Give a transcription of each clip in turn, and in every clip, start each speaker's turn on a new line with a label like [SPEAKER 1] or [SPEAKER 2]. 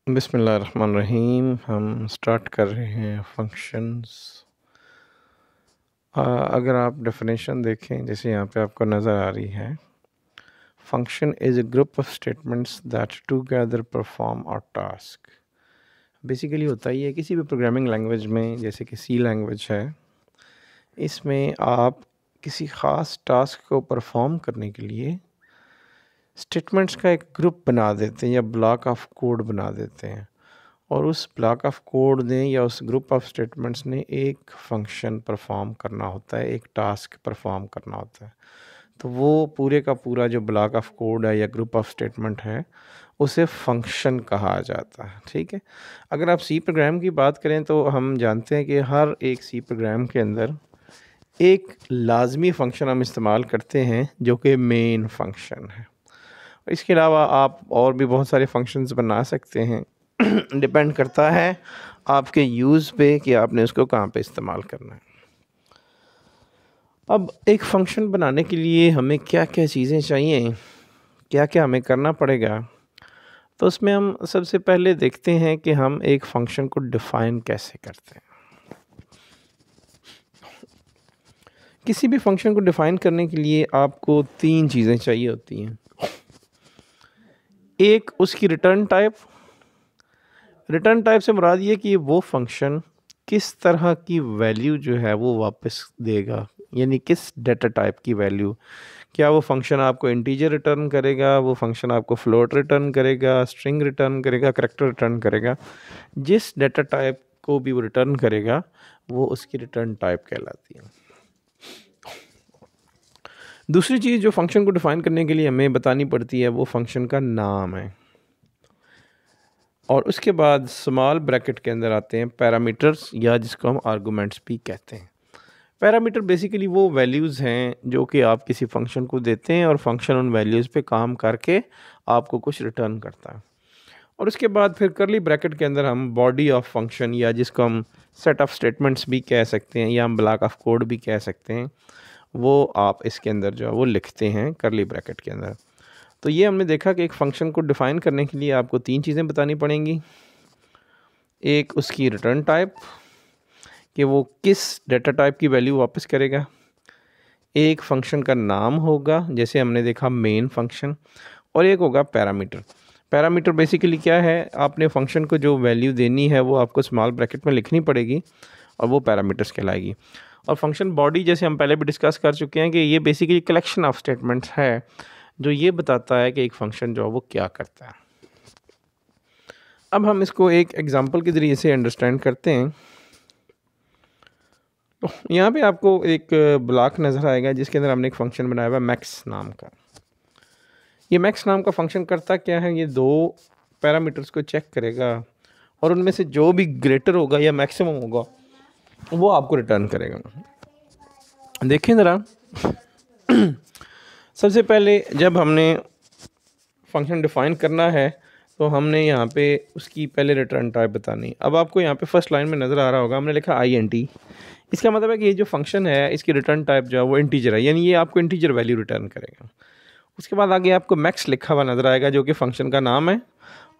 [SPEAKER 1] बिस्मिल्लाहिर्रहमानिर्रहीम। हम स्टार्ट कर रहे हैं फंक्शंस। अगर आप डेफिनेशन देखें जैसे यहाँ पे आपको नज़र आ रही है, function is a group of statements that together perform a task. Basically होता ही है किसी भी प्रोग्रामिंग लैंग्वेज में, जैसे कि सी लैंग्वेज है, इसमें आप किसी ख़ास टास्क को परफॉर्म करने के लिए स्टेटमेंट्स का एक ग्रुप बना देते हैं या ब्लॉक ऑफ कोड बना देते हैं, और उस ब्लॉक ऑफ कोड ने या उस ग्रुप ऑफ स्टेटमेंट्स ने एक फंक्शन परफॉर्म करना होता है, एक टास्क परफॉर्म करना होता है। तो वो पूरे का पूरा जो ब्लॉक ऑफ कोड है या ग्रुप ऑफ स्टेटमेंट है, उसे फंक्शन कहा जाता है। ठीक है। अगर आप सी प्रोग्राम की बात करें तो हम जानते हैं कि हर एक सी प्रोग्राम के अंदर एक लाजमी फ़ंक्शन हम इस्तेमाल करते हैं जो कि मेन फंक्शन है। इसके अलावा आप और भी बहुत सारे फंक्शंस बना सकते हैं। डिपेंड करता है आपके यूज़ पे कि आपने उसको कहाँ पे इस्तेमाल करना है। अब एक फ़ंक्शन बनाने के लिए हमें क्या क्या चीज़ें चाहिए, क्या क्या हमें करना पड़ेगा, तो उसमें हम सबसे पहले देखते हैं कि हम एक फ़ंक्शन को डिफ़ाइन कैसे करते हैं। किसी भी फ़ंक्शन को डिफ़ाइन करने के लिए आपको 3 चीज़ें चाहिए होती हैं। एक, उसकी रिटर्न टाइप से मुराद ये कि वो फंक्शन किस तरह की वैल्यू जो है वो वापस देगा, यानी किस डेटा टाइप की वैल्यू। क्या वो फंक्शन आपको इंटीजर रिटर्न करेगा, वो फंक्शन आपको फ्लोट रिटर्न करेगा, स्ट्रिंग रिटर्न करेगा, करैक्टर रिटर्न करेगा। जिस डेटा टाइप को भी वो रिटर्न करेगा वो उसकी रिटर्न टाइप कहलाती है। दूसरी चीज़ जो फंक्शन को डिफ़ाइन करने के लिए हमें बतानी पड़ती है वो फंक्शन का नाम है। और उसके बाद स्मॉल ब्रैकेट के अंदर आते हैं पैरामीटर्स, या जिसको हम आर्गुमेंट्स भी कहते हैं। पैरामीटर बेसिकली वो वैल्यूज़ हैं जो कि आप किसी फंक्शन को देते हैं और फंक्शन उन वैल्यूज़ पे काम करके आपको कुछ रिटर्न करता है। और उसके बाद फिर करली ब्रैकेट के अंदर हम बॉडी ऑफ फंक्शन, या जिसको हम सेट ऑफ स्टेटमेंट्स भी कह सकते हैं या हम ब्लॉक ऑफ कोड भी कह सकते हैं, वो आप इसके अंदर जो है वो लिखते हैं करली ब्रैकेट के अंदर। तो ये हमने देखा कि एक फ़ंक्शन को डिफ़ाइन करने के लिए आपको 3 चीज़ें बतानी पड़ेंगी। एक, उसकी रिटर्न टाइप, कि वो किस डेटा टाइप की वैल्यू वापस करेगा। एक, फंक्शन का नाम होगा, जैसे हमने देखा मेन फंक्शन। और एक होगा पैरामीटर। पैरामीटर बेसिकली क्या है, आपने फंक्शन को जो वैल्यू देनी है वो आपको स्मॉल ब्रैकेट में लिखनी पड़ेगी और वो पैरामीटर्स कहलाएगी। और फंक्शन बॉडी, जैसे हम पहले भी डिस्कस कर चुके हैं कि ये बेसिकली कलेक्शन ऑफ स्टेटमेंट्स है जो ये बताता है कि एक फ़ंक्शन जो है वो क्या करता है। अब हम इसको एक एग्जांपल के ज़रिए से अंडरस्टैंड करते हैं। तो यहाँ पे आपको एक ब्लॉक नज़र आएगा जिसके अंदर हमने एक फ़ंक्शन बनाया हुआ है मैक्स नाम का। ये मैक्स नाम का फ़ंक्शन करता क्या है, ये 2 पैरामीटर्स को चेक करेगा और उनमें से जो भी ग्रेटर होगा या मैक्सिमम होगा वो आपको रिटर्न करेगा। देखें ज़रा, सबसे पहले जब हमने फंक्शन डिफ़ाइन करना है तो हमने यहाँ पे उसकी पहले रिटर्न टाइप बतानी। अब आपको यहाँ पे फर्स्ट लाइन में नज़र आ रहा होगा हमने लिखा INT। इसका मतलब है कि ये जो फंक्शन है इसकी रिटर्न टाइप जो है वो इंटीजर है, यानी ये आपको इंटीजर वैल्यू रिटर्न करेगा। उसके बाद आगे आपको मैक्स लिखा हुआ नज़र आएगा जो कि फंक्शन का नाम है,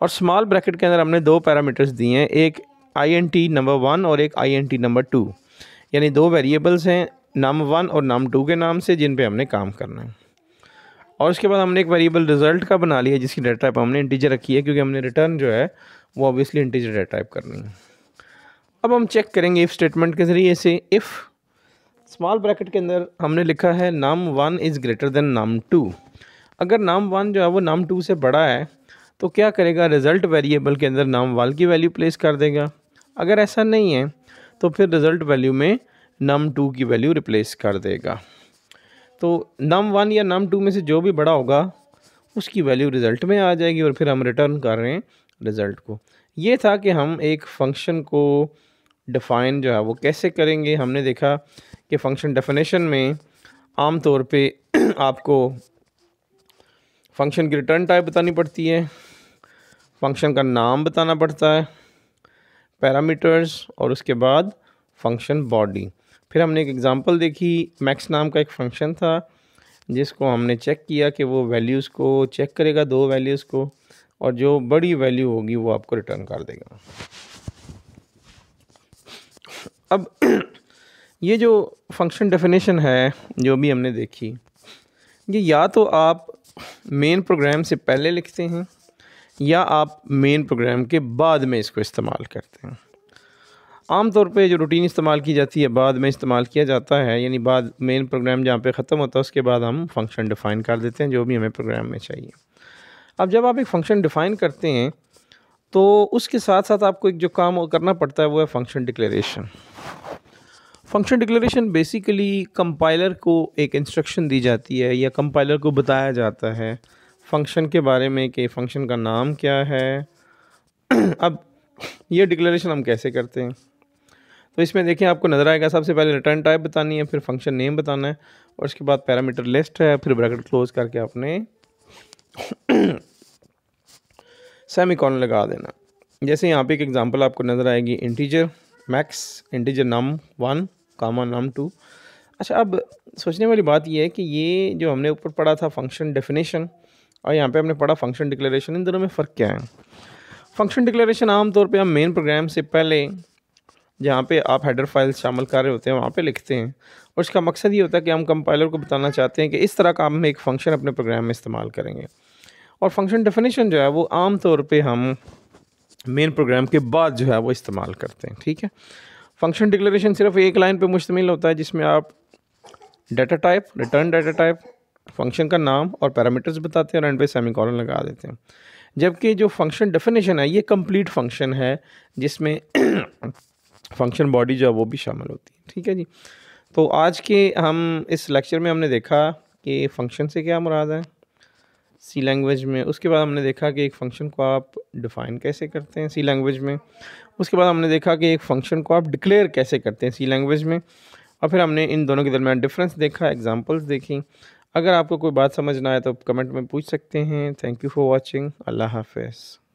[SPEAKER 1] और स्मॉल ब्रैकेट के अंदर हमने 2 पैरामीटर्स दिए हैं, एक INT नंबर 1 और एक INT नंबर 2, यानी 2 वेरिएबल्स हैं num1 और num2 के नाम से जिन पे हमने काम करना है। और उसके बाद हमने एक वेरिएबल रिजल्ट का बना लिया जिसकी डेटा टाइप हमने इंटीजर रखी है, क्योंकि हमने रिटर्न जो है वो ऑब्वियसली इंटीजर डेटा टाइप करनी है। अब हम चेक करेंगे इफ़ स्टेटमेंट के ज़रिए से। इफ़ स्मॉल ब्रैकेट के अंदर हमने लिखा है num1 is greater than num2। अगर num1 जो है वो num2 से बड़ा है तो क्या करेगा, रिज़ल्ट वेरिएबल के अंदर num1 की वैल्यू प्लेस कर देगा। अगर ऐसा नहीं है तो फिर रिज़ल्ट वैल्यू में num2 की वैल्यू रिप्लेस कर देगा। तो num1 या num2 में से जो भी बड़ा होगा उसकी वैल्यू रिज़ल्ट में आ जाएगी और फिर हम रिटर्न कर रहे हैं रिज़ल्ट को। ये था कि हम एक फ़ंक्शन को डिफ़ाइन जो है वो कैसे करेंगे। हमने देखा कि फ़ंक्शन डेफिनेशन में आम तौर पे आपको फ़ंक्शन की रिटर्न टाइप बतानी पड़ती है, फ़ंक्शन का नाम बताना पड़ता है, पैरामीटर्स, और उसके बाद फ़ंक्शन बॉडी। फिर हमने एक एग्ज़ाम्पल देखी, मैक्स नाम का एक फ़ंक्शन था जिसको हमने चेक किया कि वो वैल्यूज़ को चेक करेगा, 2 वैल्यूज़ को, और जो बड़ी वैल्यू होगी वो आपको रिटर्न कर देगा। अब ये जो फंक्शन डेफिनेशन है जो भी हमने देखी, ये या तो आप मेन प्रोग्राम से पहले लिखते हैं या आप मेन प्रोग्राम के बाद में इसको इस्तेमाल करते हैं। आम तौर पे जो रूटीन इस्तेमाल की जाती है बाद में इस्तेमाल किया जाता है, यानी बाद मेन प्रोग्राम जहाँ पे ख़त्म होता है उसके बाद हम फंक्शन डिफ़ाइन कर देते हैं जो भी हमें प्रोग्राम में चाहिए। अब जब आप एक फ़ंक्शन डिफ़ाइन करते हैं तो उसके साथ साथ आपको एक जो काम करना पड़ता है वो है function declaration. Function declaration basically compiler को एक इंस्ट्रक्शन दी जाती है या कंपाइलर को बताया जाता है फ़ंक्शन के बारे में कि फ़ंक्शन का नाम क्या है। अब ये डिक्लेरेशन हम कैसे करते हैं, तो इसमें देखिए आपको नज़र आएगा, सबसे पहले रिटर्न टाइप बतानी है, फिर फंक्शन नेम बताना है और उसके बाद पैरामीटर लिस्ट है, फिर ब्रैकेट क्लोज करके आपने सेमीकोलन लगा देना। जैसे यहाँ पे एक एग्जांपल आपको नज़र आएगी, इंटीजर मैक्स, इंटीजर नम 1 कामा नम 2। अच्छा, अब सोचने वाली बात यह है कि ये जो हमने ऊपर पढ़ा था फंक्शन डेफिनेशन और यहाँ पे हमने पढ़ा फंक्शन डिक्लेरेशन, इन दोनों में फ़र्क क्या है। फंक्शन डिक्लेरेशन आम तौर पे हम मेन प्रोग्राम से पहले जहाँ पे आप हेडर फाइल्स शामिल कर रहे होते हैं वहाँ पे लिखते हैं और उसका मकसद ये होता है कि हम कंपाइलर को बताना चाहते हैं कि इस तरह का हम एक फ़ंक्शन अपने प्रोग्राम में इस्तेमाल करेंगे। और फंक्शन डेफिनेशन जो है वो आम तौर पे हम मेन प्रोग्राम के बाद जो है वो इस्तेमाल करते हैं। ठीक है, फंक्शन डिक्लेरेशन सिर्फ एक लाइन पे मुश्तमिल होता है जिसमें आप data type, return data type, function का नाम और पैरामीटर्स बताते हैं और एंड पे सेमीकोलन लगा देते हैं। जबकि जो फंक्शन डेफिनेशन है ये कंप्लीट फंक्शन है जिसमें फंक्शन बॉडी जो है वो भी शामिल होती है। ठीक है जी, तो आज के हम इस लेक्चर में हमने देखा कि फ़ंक्शन से क्या मुराद है सी लैंग्वेज में। उसके बाद हमने देखा कि एक फ़ंक्शन को आप डिफ़ाइन कैसे करते हैं सी लैंग्वेज में। उसके बाद हमने देखा कि एक फ़ंक्शन को आप डिक्लेयर कैसे करते हैं सी लैंग्वेज में। और फिर हमने इन दोनों के दरमियान डिफरेंस देखा, एग्जांपल्स देखी। अगर आपको कोई बात समझ ना आए तो कमेंट में पूछ सकते हैं। Thank you for watching. Allah हाफ़िज़।